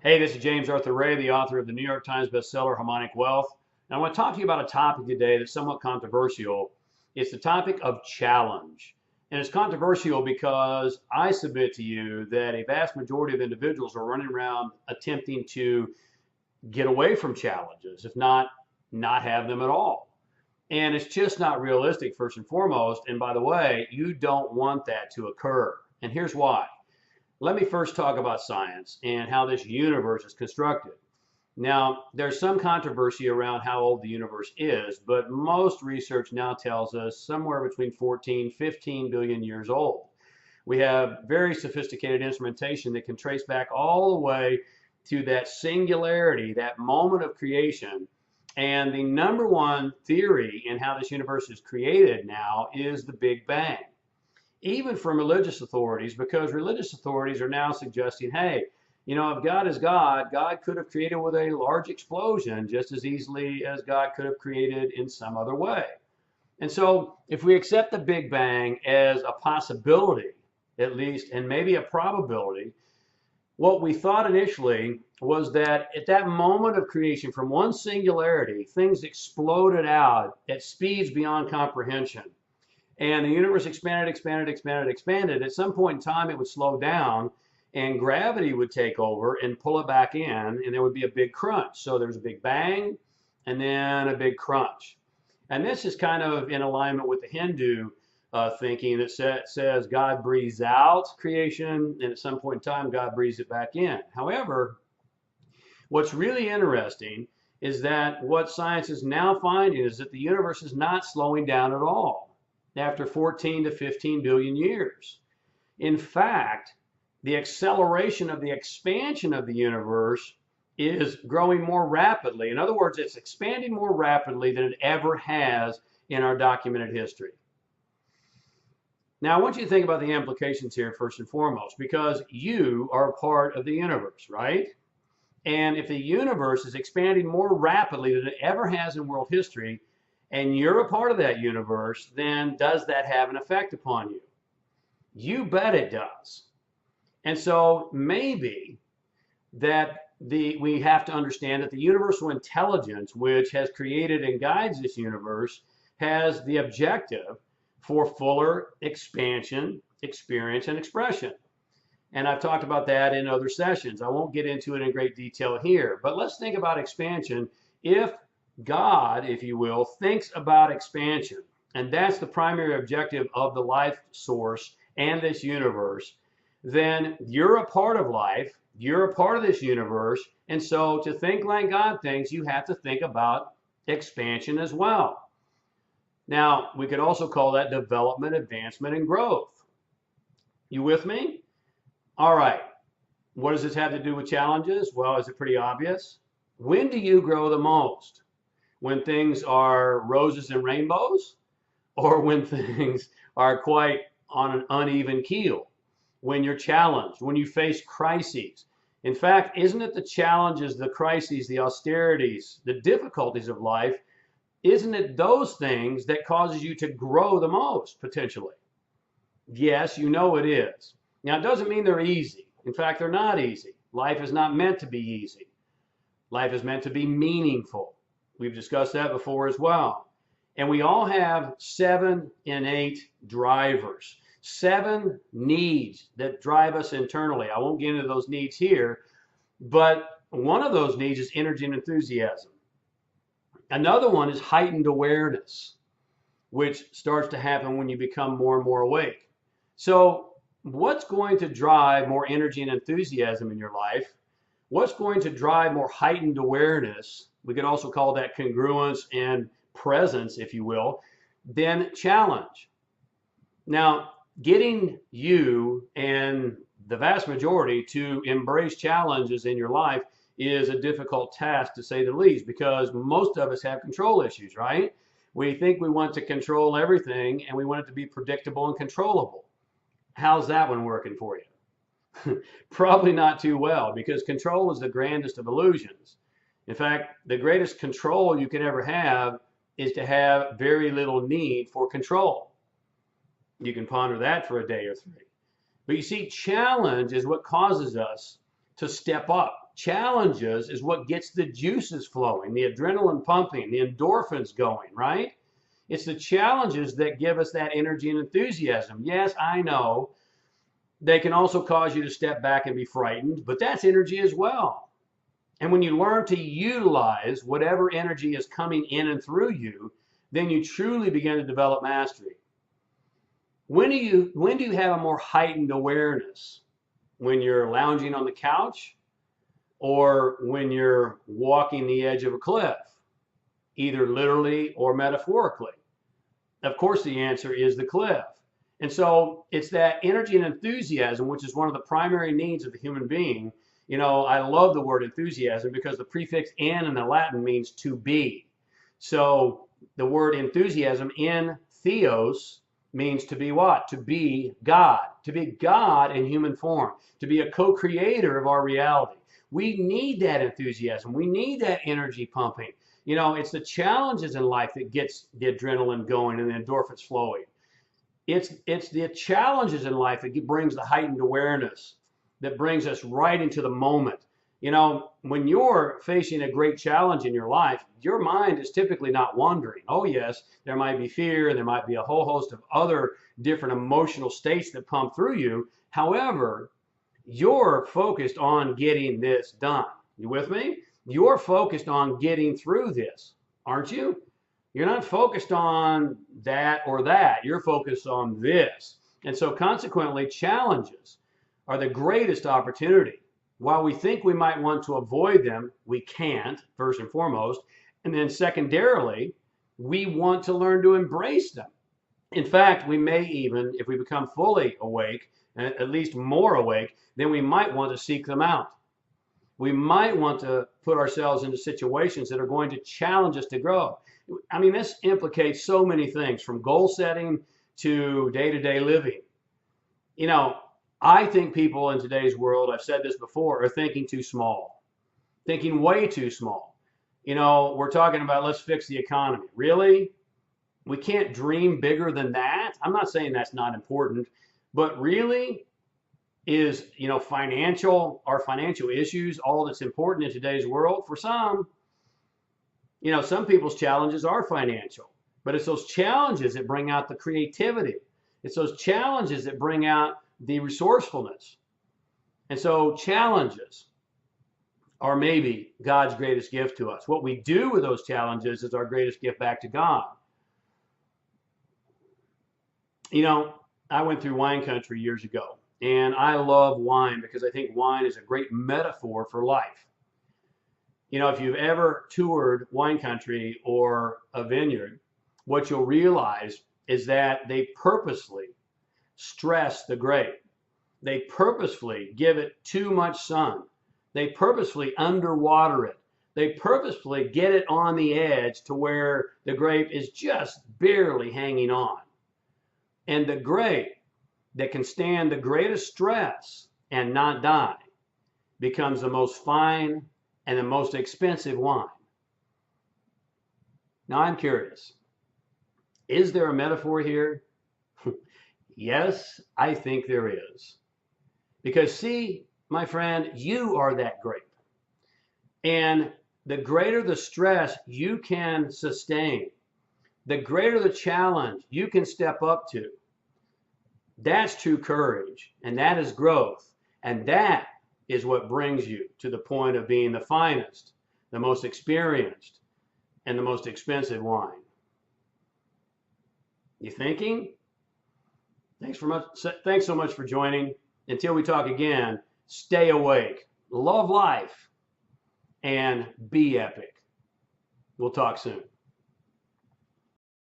Hey, this is James Arthur Ray, the author of the New York Times bestseller Harmonic Wealth. And I want to talk to you about a topic today that's somewhat controversial. It's the topic of challenge. And it's controversial because I submit to you that a vast majority of individuals are running around attempting to get away from challenges, if not have them at all. And it's just not realistic, first and foremost. And by the way, you don't want that to occur. And here's why. Let me first talk about science and how this universe is constructed. Now, there's some controversy around how old the universe is, but most research now tells us somewhere between 14, 15 billion years old. We have very sophisticated instrumentation that can trace back all the way to that singularity, that moment of creation. And the number one theory in how this universe is created now is the Big Bang. Even from religious authorities, because religious authorities are now suggesting, hey, if God is God, God could have created with a large explosion just as easily as God could have created in some other way. And so if we accept the Big Bang as a possibility, at least, and maybe a probability, what we thought initially was that at that moment of creation, from one singularity, things exploded out at speeds beyond comprehension. And the universe expanded, expanded, expanded, expanded. At some point in time, it would slow down and gravity would take over and pull it back in, and there would be a big crunch. So there's a big bang and then a big crunch. And this is kind of in alignment with the Hindu thinking that says God breathes out creation, and at some point in time, God breathes it back in. However, what's really interesting is that what science is now finding is that the universe is not slowing down at all after 14 to 15 billion years. In fact, the acceleration of the expansion of the universe is growing more rapidly. In other words, it's expanding more rapidly than it ever has in our documented history. Now, I want you to think about the implications here first and foremost, because you are a part of the universe, right? And if the universe is expanding more rapidly than it ever has in world history, and you're a part of that universe, then does that have an effect upon you? You bet it does. And so maybe that we have to understand that the universal intelligence, which has created and guides this universe, has the objective for fuller expansion, experience, and expression. And I've talked about that in other sessions. I won't get into it in great detail here, but let's think about expansion. If God, if you will, thinks about expansion, and that's the primary objective of the life source and this universe, then you're a part of life, you're a part of this universe, and so to think like God thinks, you have to think about expansion as well. Now, we could also call that development, advancement, and growth. You with me? All right. What does this have to do with challenges? Well, is it pretty obvious? When do you grow the most? When things are roses and rainbows, or when things are quite on an uneven keel? When you're challenged, when you face crises. In fact, isn't it the challenges, the crises, the austerities, the difficulties of life, isn't it those things that causes you to grow the most, potentially? Yes, you know it is. Now, it doesn't mean they're easy. In fact, they're not easy. Life is not meant to be easy. Life is meant to be meaningful. We've discussed that before as well. And we all have 7 innate drivers, 7 needs that drive us internally. I won't get into those needs here, but one of those needs is energy and enthusiasm. Another one is heightened awareness, which starts to happen when you become more and more awake. So what's going to drive more energy and enthusiasm in your life? What's going to drive more heightened awareness? We could also call that congruence and presence, if you will, then challenge. Now, getting you and the vast majority to embrace challenges in your life is a difficult task, to say the least, because most of us have control issues, right? We think we want to control everything and we want it to be predictable and controllable. How's that one working for you? Probably not too well, because control is the grandest of illusions. In fact, the greatest control you can ever have is to have very little need for control. You can ponder that for a day or three. But you see, challenge is what causes us to step up. challenges is what gets the juices flowing, the adrenaline pumping, the endorphins going, right? It's the challenges that give us that energy and enthusiasm. Yes, I know they can also cause you to step back and be frightened, but that's energy as well. And when you learn to utilize whatever energy is coming in and through you, then you truly begin to develop mastery. When do you have a more heightened awareness? When you're lounging on the couch or when you're walking the edge of a cliff, either literally or metaphorically? Of course, the answer is the cliff. And so it's that energy and enthusiasm, which is one of the primary needs of the human being. You know, I love the word enthusiasm because the prefix "in" in the Latin means to be. So the word enthusiasm in theos means to be what? To be God. To be God in human form. To be a co-creator of our reality. We need that enthusiasm. We need that energy pumping. You know, it's the challenges in life that gets the adrenaline going and the endorphins flowing. It's the challenges in life that brings the heightened awareness, that brings us right into the moment. You know, when you're facing a great challenge in your life, your mind is typically not wandering. Oh yes, there might be fear and there might be a whole host of other different emotional states that pump through you. However, you're focused on getting this done. You with me? You're focused on getting through this, aren't you? You're not focused on that or that. You're focused on this. And so consequently, challenges are the greatest opportunity. While we think we might want to avoid them, we can't, first and foremost. And then secondarily, we want to learn to embrace them. In fact, we may even, if we become fully awake, at least more awake, then we might want to seek them out. We might want to put ourselves into situations that are going to challenge us to grow. I mean, this implicates so many things, from goal setting to day-to-day living. You know, I think people in today's world, I've said this before, are thinking too small, thinking way too small. You know, we're talking about let's fix the economy. Really? We can't dream bigger than that? I'm not saying that's not important, but really, is, you know, our financial issues all that's important in today's world? For some, you know, some people's challenges are financial, but it's those challenges that bring out the creativity. It's those challenges that bring out the resourcefulness. And so challenges are maybe God's greatest gift to us. What we do with those challenges is our greatest gift back to God. You know, I went through wine country years ago. And I love wine because I think wine is a great metaphor for life. You know, if you've ever toured wine country or a vineyard, what you'll realize is that they purposely stress the grape. They purposefully give it too much sun. They purposefully underwater it. They purposefully get it on the edge to where the grape is just barely hanging on. And the grape that can stand the greatest stress and not die becomes the most fine and the most expensive wine. Now I'm curious, is there a metaphor here? Yes, I think there is. Because see, my friend, you are that grape. And the greater the stress you can sustain, the greater the challenge you can step up to, that's true courage, and that is growth, and that is what brings you to the point of being the finest, the most experienced, and the most expensive wine. You thinking? Thanks so much for joining. Until we talk again, stay awake, love life, and be epic. We'll talk soon.